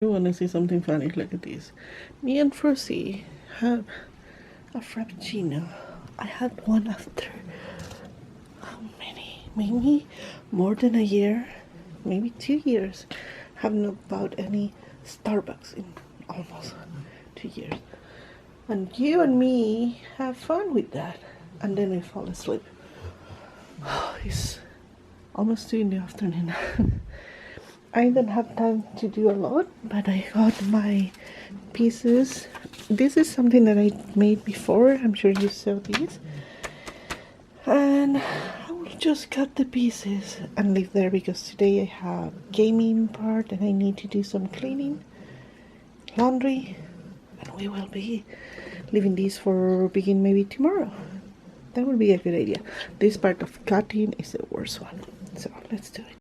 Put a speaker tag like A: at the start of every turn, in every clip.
A: You want to see something funny? Look at this. Me and Frucy have a frappuccino. I had one after how many? Maybe more than a year, maybe 2 years. Haven't bought any Starbucks in almost 2 years. And you and me have fun with that. And then I fall asleep. It's almost 2 in the afternoon. I don't have time to do a lot, but I got my pieces. This is something that I made before. I'm sure you saw this. And I will just cut the pieces and leave there because today I have gaming part and I need to do some cleaning, laundry, and we will be leaving this for begin maybe tomorrow. That would be a good idea. This part of cutting is the worst one. So let's do it.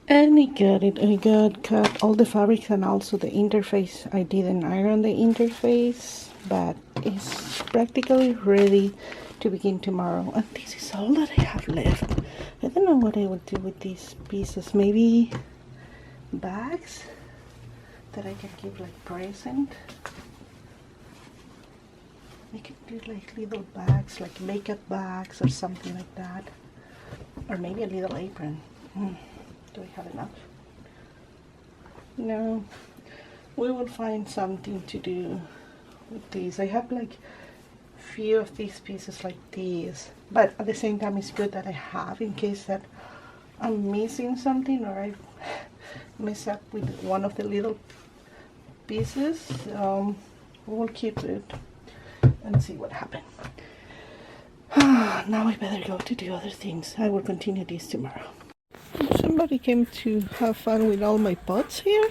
A: And I got it. I got cut all the fabrics and also the interface. I didn't iron the interface, but it's practically ready to begin tomorrow. And this is all that I have left. I don't know what I would do with these pieces. Maybe bags that I can give like present. I could do like little bags, like makeup bags or something like that. Or maybe a little apron. Do I have enough? No. We will find something to do with these. I have like few of these pieces like these, but at the same time it's good that I have in case that I'm missing something or I mess up with one of the little pieces. We'll keep it and see what happens. Now I better go to do other things. I will continue this tomorrow. Somebody came to have fun with all my pots here.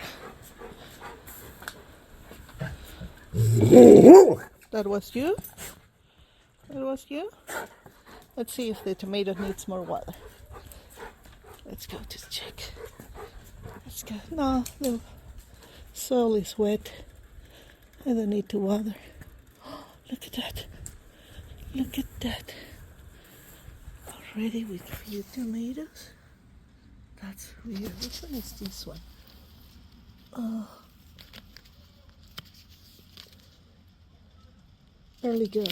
A: That was you? That was you? Let's see if the tomato needs more water. Let's go to check. Let's go. No, the soil is wet. I don't need to water. Oh, look at that. Look at that. Already with a few tomatoes. That's weird. Which one is this one? Oh. Early girl.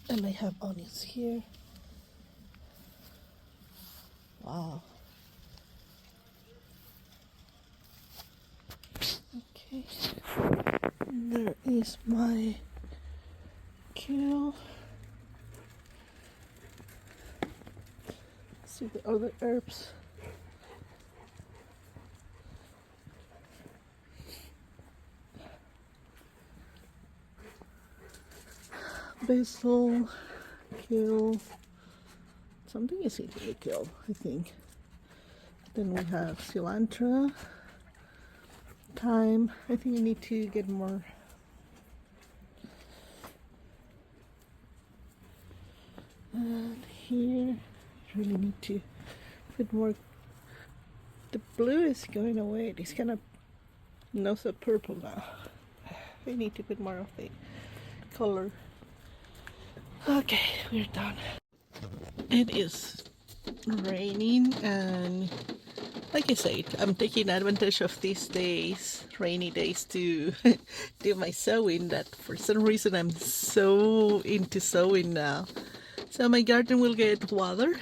A: And I have onions here. Wow. Okay. And there is my kale. See the other herbs. Basil, kale. Something is easily killed, I think. Then we have cilantro, thyme. I think I need to get more. And here, I really need to put more. The blue is going away. It's kind of not so purple now. I need to put more of the color. Okay, we're done. It is raining, and like I said, I'm taking advantage of these days, rainy days, to do my sewing. That for some reason I'm so into sewing now. So my garden will get water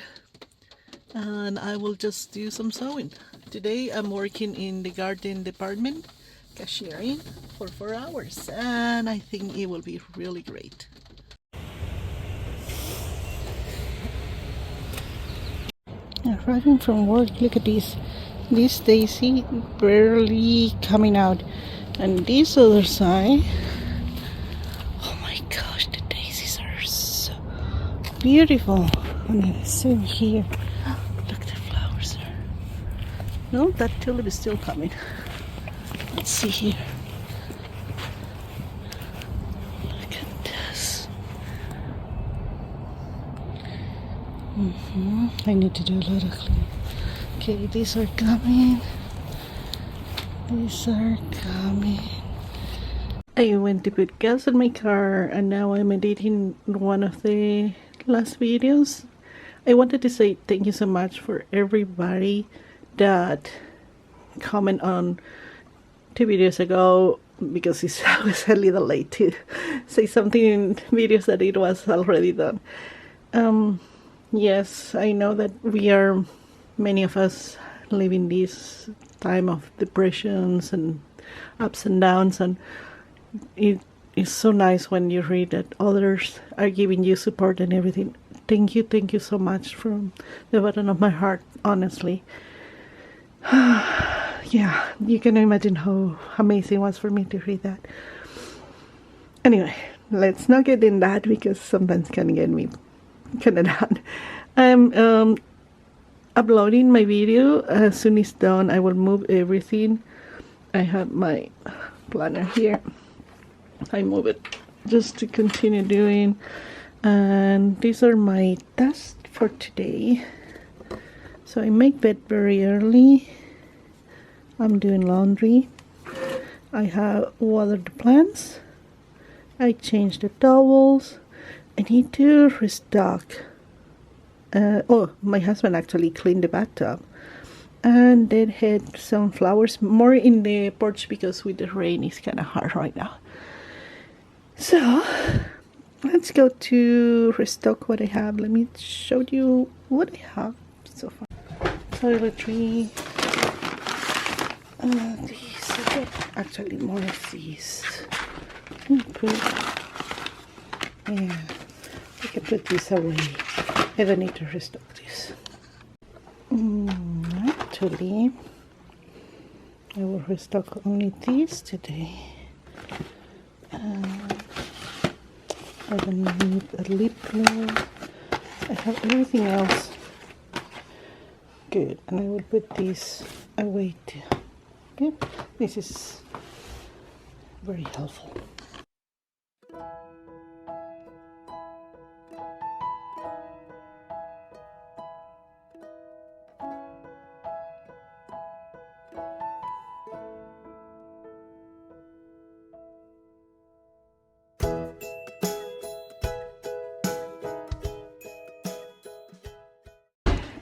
A: and I will just do some sewing. Today I'm working in the garden department, cashiering for 4 hours, and I think it will be really great. Arriving from work, look at this. This daisy barely coming out. And this other side, oh my gosh, the daisies are so beautiful. And the same here. Look, the flowers are. No, that tulip is still coming. Let's see here. Look at this. I need to do a lot of cleaning. Okay, these are coming. These are coming. I went to put gas in my car and now I'm editing one of the last videos. I wanted to say thank you so much for everybody that comment on 2 videos ago, because I was a little late to say something in videos that it was already done. Yes, I know that we are, many of us, living this time of depressions and ups and downs, and it is so nice when you read that others are giving you support and everything. Thank you so much from the bottom of my heart, honestly. Yeah, you can imagine how amazing it was for me to read that. Anyway, let's not get in that, because sometimes can get me kind of down. I'm uploading my video. As soon as it's done, I will move everything. I have my planner here. I move it just to continue doing. And these are my tasks for today. So I make bed very early. I'm doing laundry. I have watered the plants. I changed the towels. I need to restock. My husband actually cleaned the bathtub. And then had some flowers, more in the porch because with the rain it's kind of hard right now. So let's go to restock what I have. Let me show you what I have so far. Toiletry. These, okay. Actually more of these. Yeah, I can put this away. I don't need to restock this. Actually, I will restock only these today. I don't need a lip gloss. I have everything else good, and I will put these away too. Okay, this is very helpful.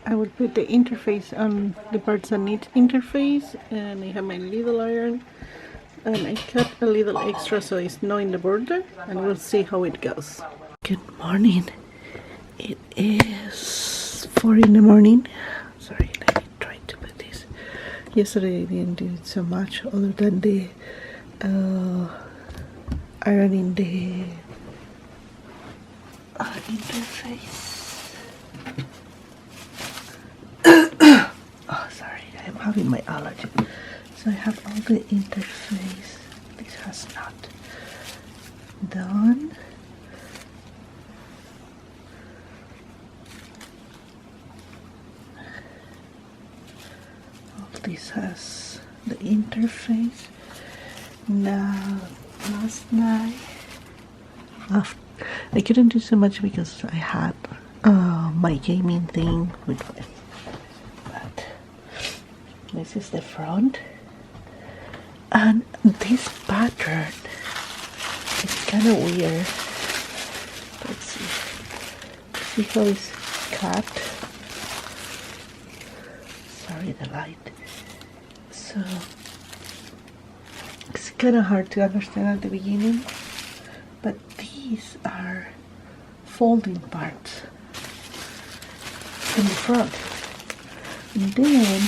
A: I will put the interface on the parts that need interface, and I have my little iron, and I cut a little extra so it's not in the border, and we'll see how it goes. Good morning. It is 4 in the morning. Sorry, let me try to put this. Yesterday I didn't do it so much other than the ironing the interface. Oh, sorry, I'm having my allergy. So I have all the interface. This has not done. All this has the interface. Now, last night, I couldn't do so much because I had my gaming thing with me. But this is the front, and this pattern, it's kind of weird. Let's see how it's cut. Sorry, the light. So it's kind of hard to understand at the beginning, but these are folding parts in the front, and then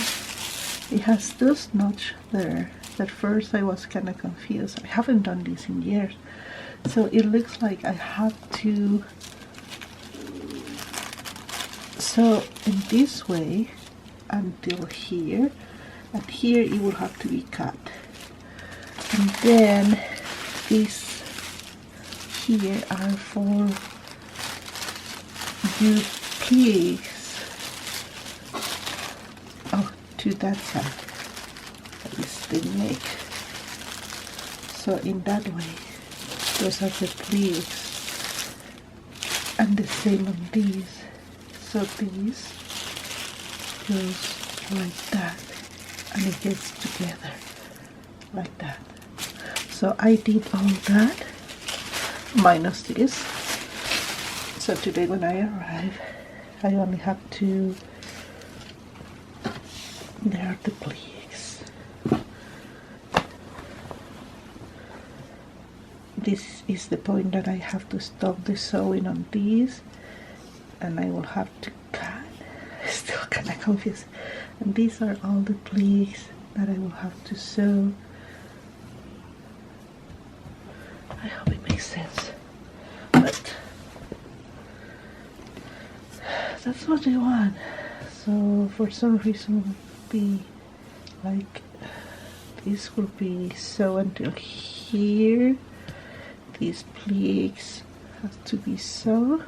A: it has this notch there. At first I was kind of confused. I haven't done this in years, so it looks like I have to sew in this way until here, and here it will have to be cut, and then these here are for the pleats. Oh, to that side, that is the neck. So in that way, those are the pleats, and the same on these. So these goes like that, and it gets together like that. So I did all that minus this. So today when I arrive, I only have to, there are the pleats. This is the point that I have to stop the sewing on these, and I will have to cut. Still kind of confused. And these are all the pleats that I will have to sew. I hope it makes sense, but that's what I want. So for some reason would be like this will be sewn until here. These pleats have to be sewn.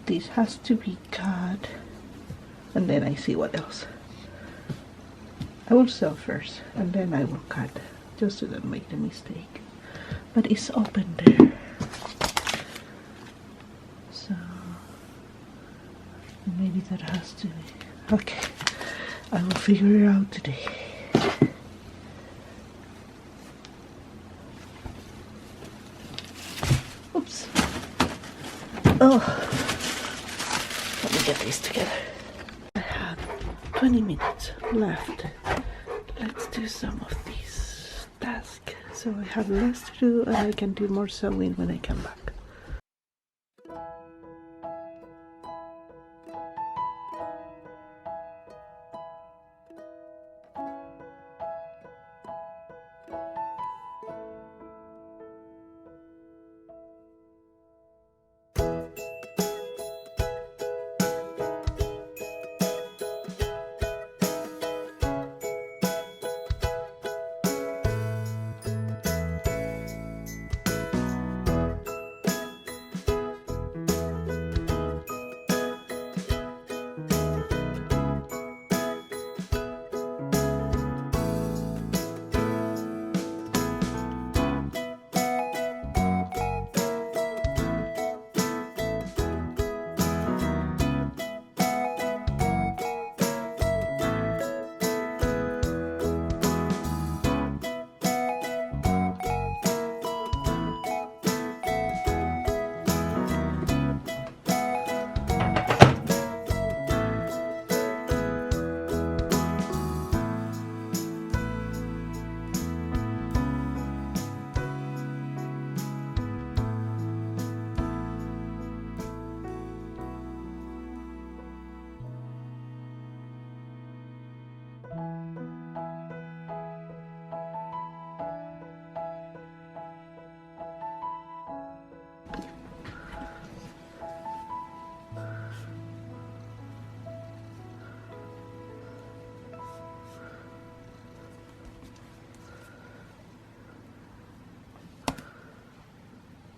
A: This has to be cut, and then I see what else. I will sew first, and then I will cut, just to don't make the mistake. But it's open there, so maybe that has to be okay. I will figure it out today. Oops. Oh, let me get these together. I have 20 minutes left. Let's do some of these tasks. So I have less to do and I can do more sewing when I come back.